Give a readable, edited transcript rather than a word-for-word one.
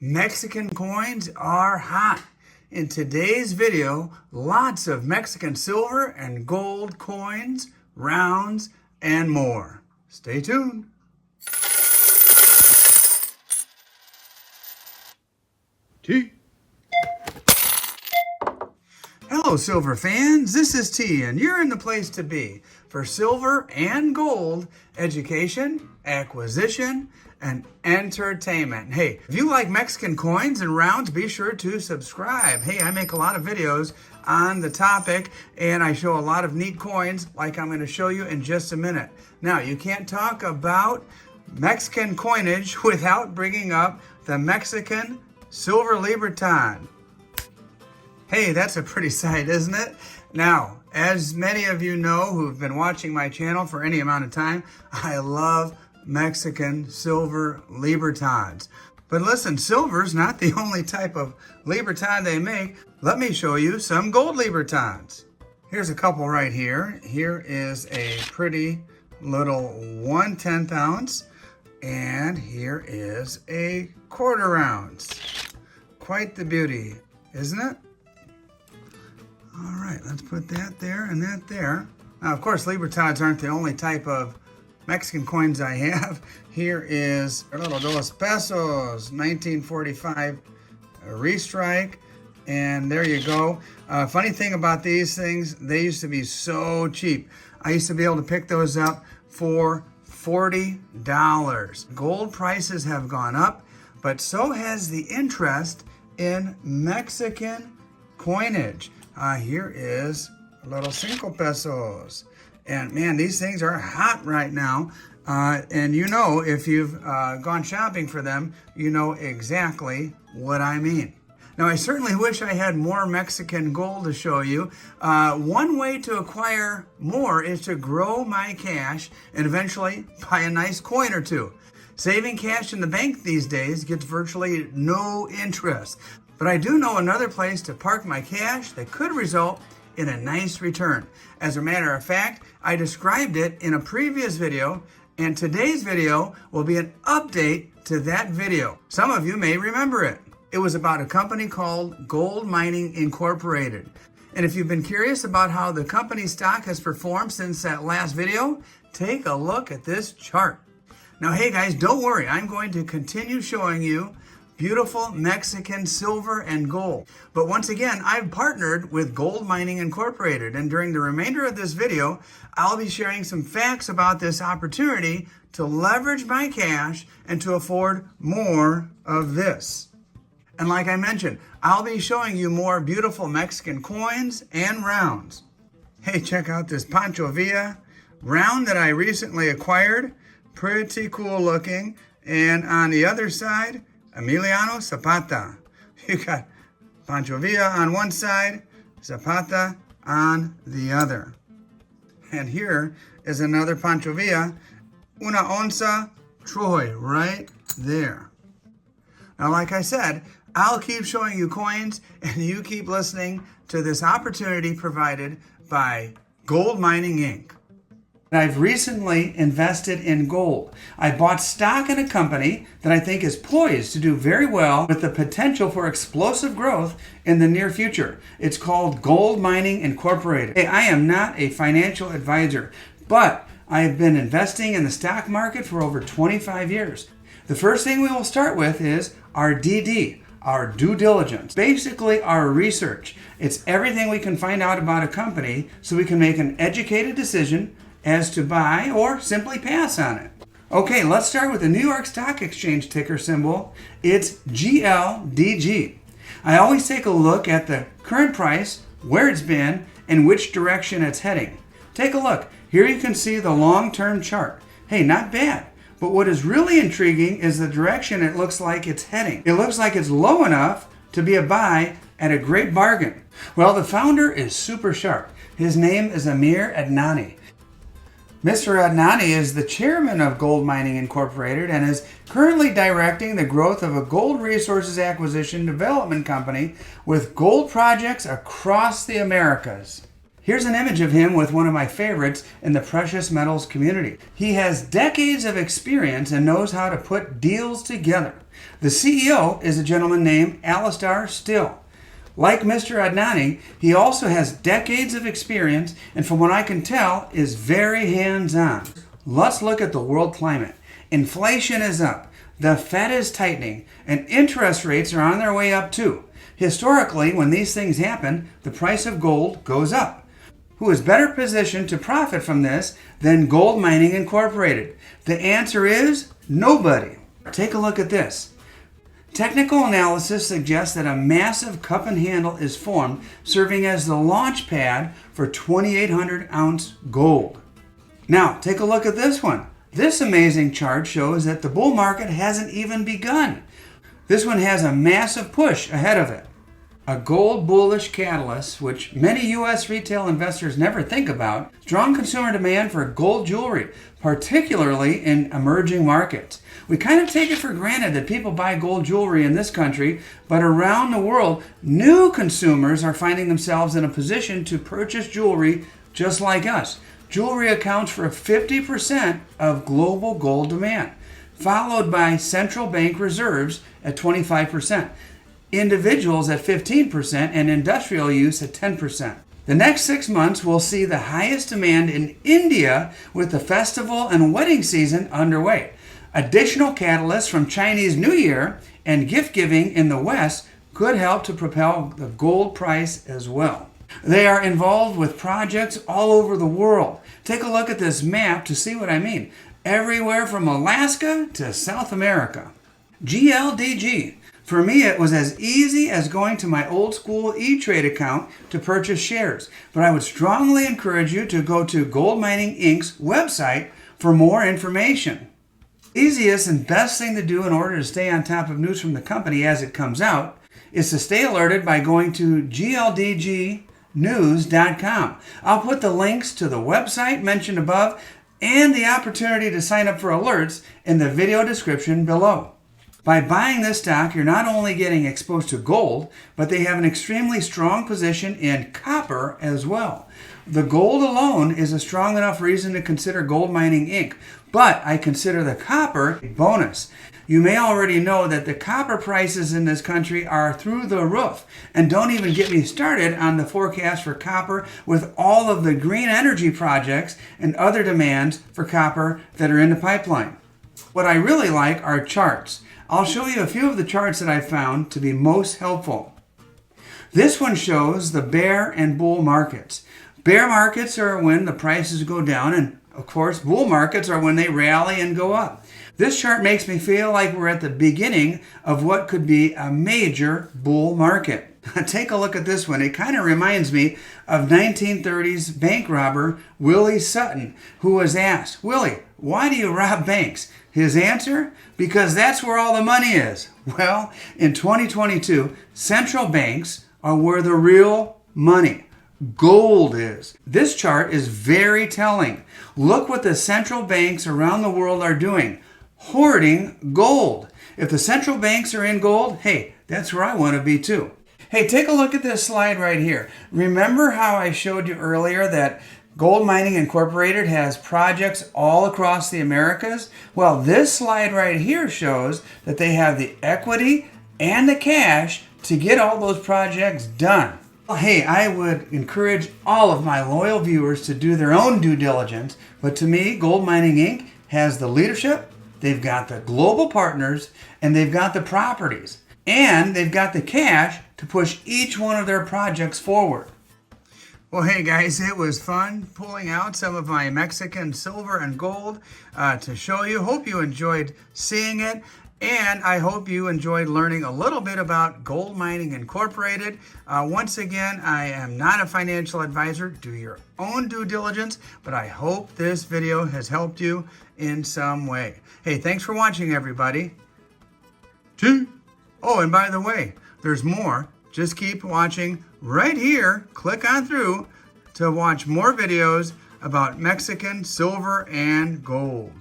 Mexican coins are hot. In today's video, lots of Mexican silver and gold coins, rounds, and more. Stay tuned. T. Hello, silver fans. This is T, and you're in the place to be for silver and gold education, acquisition, and entertainment. Hey, if you like Mexican coins and rounds, be sure to subscribe. Hey, I make a lot of videos on the topic, and I show a lot of neat coins like I'm going to show you in just a minute. Now, you can't talk about Mexican coinage without bringing up the Mexican silver Libertad. Hey, that's a pretty sight, isn't it? Now, as many of you know who've been watching my channel for any amount of time, I love Mexican silver Libertads. But listen, silver's not the only type of Libertad they make. Let me show you some gold Libertads. Here's a couple right here. Here is a pretty little 1/10 ounce, and here is a 1/4 ounce. Quite the beauty, isn't it? All right, let's put that there and that there. Now, of course, Libertads aren't the only type of Mexican coins I have. Here is a little dos pesos, 1945 restrike. And there you go. Funny thing about these things, they used to be so cheap. I used to be able to pick those up for $40. Gold prices have gone up, but so has the interest in Mexican coinage. Here is a little 5 pesos. And man, these things are hot right now. And you know, if you've gone shopping for them, you know exactly what I mean. Now, I certainly wish I had more Mexican gold to show you. One way to acquire more is to grow my cash and eventually buy a nice coin or two. Saving cash in the bank these days gets virtually no interest. But I do know another place to park my cash that could result in a nice return. As a matter of fact, I described it in a previous video, and today's video will be an update to that video. Some of you may remember it. It was about a company called GoldMining Inc. And if you've been curious about how the company stock has performed since that last video, take a look at this chart. Now, hey guys, don't worry. I'm going to continue showing you beautiful Mexican silver and gold. But once again, I've partnered with GoldMining Inc. And during the remainder of this video, I'll be sharing some facts about this opportunity to leverage my cash and to afford more of this. And like I mentioned, I'll be showing you more beautiful Mexican coins and rounds. Hey, check out this Pancho Villa round that I recently acquired. Pretty cool looking. And on the other side, Emiliano Zapata. You got Pancho Villa on one side, Zapata on the other. And here is another Pancho Villa, una onza Troy, right there. Now, like I said, I'll keep showing you coins, and you keep listening to this opportunity provided by GoldMining Inc. I've recently invested in gold. I bought stock in a company that I think is poised to do very well with the potential for explosive growth in the near future. It's called GoldMining Inc. Hey, I am not a financial advisor, but I have been investing in the stock market for over 25 years. The first thing we will start with is our DD, our due diligence. Basically, our research. It's everything we can find out about a company so we can make an educated decision as to buy or simply pass on it. Okay, let's start with the New York Stock Exchange ticker symbol. It's GLDG. I always take a look at the current price, where it's been, and which direction it's heading. Take a look. Here you can see the long-term chart. Hey, not bad. But what is really intriguing is the direction it looks like it's heading. It looks like it's low enough to be a buy at a great bargain. Well, the founder is super sharp. His name is Amir Adnani. Mr. Adnani is the chairman of GoldMining Inc. and is currently directing the growth of a gold resources acquisition development company with gold projects across the Americas. Here's an image of him with one of my favorites in the precious metals community. He has decades of experience and knows how to put deals together. The CEO is a gentleman named Alistair Still. Like Mr. Adnani, he also has decades of experience and from what I can tell is very hands-on. Let's look at the world climate. Inflation is up, the Fed is tightening, and interest rates are on their way up too. Historically, when these things happen, the price of gold goes up. Who is better positioned to profit from this than GoldMining Incorporated? The answer is nobody. Take a look at this. Technical analysis suggests that a massive cup and handle is formed, serving as the launch pad for 2,800 ounce gold. Now, take a look at this one. This amazing chart shows that the bull market hasn't even begun. This one has a massive push ahead of it. A gold bullish catalyst, which many U.S. retail investors never think about, strong consumer demand for gold jewelry, particularly in emerging markets. We kind of take it for granted that people buy gold jewelry in this country, but around the world, new consumers are finding themselves in a position to purchase jewelry just like us. Jewelry accounts for 50% of global gold demand, followed by central bank reserves at 25%. Individuals at 15%, and industrial use at 10%. The next 6 months will see the highest demand in India with the festival and wedding season underway. Additional catalysts from Chinese New Year and gift giving in the West could help to propel the gold price as well. They are involved with projects all over the world. Take a look at this map to see what I mean. Everywhere from Alaska to South America. GLDG. For me, it was as easy as going to my old school E-Trade account to purchase shares, but I would strongly encourage you to go to GoldMining Inc's website for more information. Easiest and best thing to do in order to stay on top of news from the company as it comes out is to stay alerted by going to GLDGnews.com. I'll put the links to the website mentioned above and the opportunity to sign up for alerts in the video description below. By buying this stock, you're not only getting exposed to gold, but they have an extremely strong position in copper as well. The gold alone is a strong enough reason to consider GoldMining Inc., but I consider the copper a bonus. You may already know that the copper prices in this country are through the roof, and don't even get me started on the forecast for copper with all of the green energy projects and other demands for copper that are in the pipeline. What I really like are charts. I'll show you a few of the charts that I found to be most helpful. This one shows the bear and bull markets. Bear markets are when the prices go down, and of course, bull markets are when they rally and go up. This chart makes me feel like we're at the beginning of what could be a major bull market. Take a look at this one. It kind of reminds me of 1930s bank robber Willie Sutton, who was asked, "Willie, why do you rob banks?" His answer? Because that's where all the money is. Well, in 2022, central banks are where the real money, gold, is. This chart is very telling. Look what the central banks around the world are doing. Hoarding gold. If the central banks are in gold, hey, that's where I want to be too. Hey, take a look at this slide right here. Remember how I showed you earlier that GoldMining Incorporated has projects all across the Americas? Well, this slide right here shows that they have the equity and the cash to get all those projects done. Hey, I would encourage all of my loyal viewers to do their own due diligence, but to me, GoldMining Inc. has the leadership, they've got the global partners, and they've got the properties, and they've got the cash to push each one of their projects forward. Well, hey guys, it was fun pulling out some of my Mexican silver and gold to show you. Hope you enjoyed seeing it, and I hope you enjoyed learning a little bit about GoldMining Incorporated. Once again, I am not a financial advisor. Do your own due diligence, but I hope this video has helped you in some way. Hey, thanks for watching, everybody. Oh, and by the way, there's more. Just keep watching right here. Click on through to watch more videos about Mexican silver and gold.